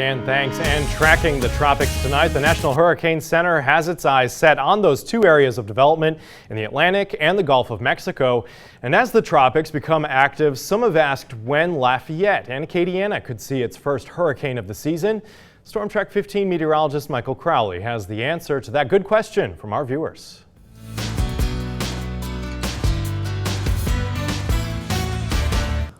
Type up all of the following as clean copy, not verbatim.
And thanks. And tracking the tropics tonight, the National Hurricane Center has its eyes set on those two areas of development in the Atlantic and the Gulf of Mexico. And as the tropics become active, some have asked when Lafayette and Acadiana could see its first hurricane of the season. Storm Track 15 meteorologist Michael Crowley has the answer to that good question from our viewers.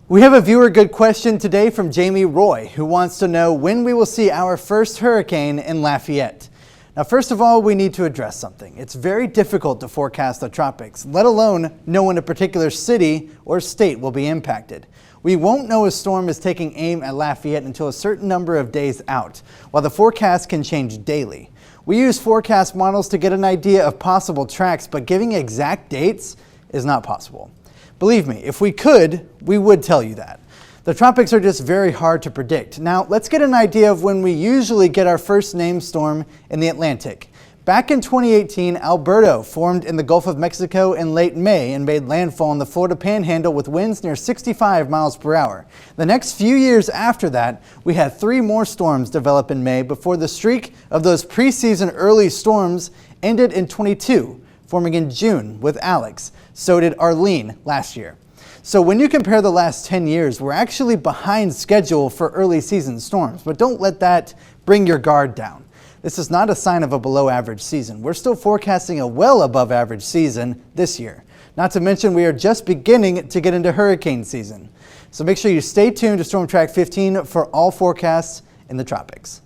We have a viewer good question today from Jamie Roy, who wants to know when we will see our first hurricane in Lafayette. Now, first of all, we need to address something. It's very difficult to forecast the tropics, let alone know when a particular city or state will be impacted. We won't know a storm is taking aim at Lafayette until a certain number of days out, while the forecast can change daily. We use forecast models to get an idea of possible tracks, but giving exact dates is not possible. Believe me, if we could, we would tell you that. The tropics are just very hard to predict. Now, let's get an idea of when we usually get our first named storm in the Atlantic. Back in 2018, Alberto formed in the Gulf of Mexico in late May and made landfall in the Florida Panhandle with winds near 65 miles per hour. The next few years after that, we had 3 more storms develop in May before the streak of those preseason early storms ended in 22, forming in June with Alex. So did Arlene last year. So when you compare the last 10 years, we're actually behind schedule for early season storms, but don't let that bring your guard down. This is not a sign of a below average season. We're still forecasting a well above average season this year. Not to mention we are just beginning to get into hurricane season. So make sure you stay tuned to Storm Track 15 for all forecasts in the tropics.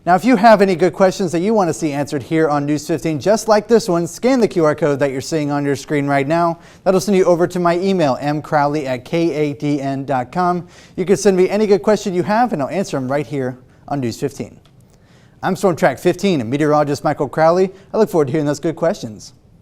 Now, if you have any good questions that you want to see answered here on News 15, just like this one, scan the QR code that you're seeing on your screen right now. That'll send you over to my email, mcrowley@kadn.com. You can send me any good question you have, and I'll answer them right here on News 15. I'm Storm Track 15 and meteorologist Michael Crowley. I look forward to hearing those good questions.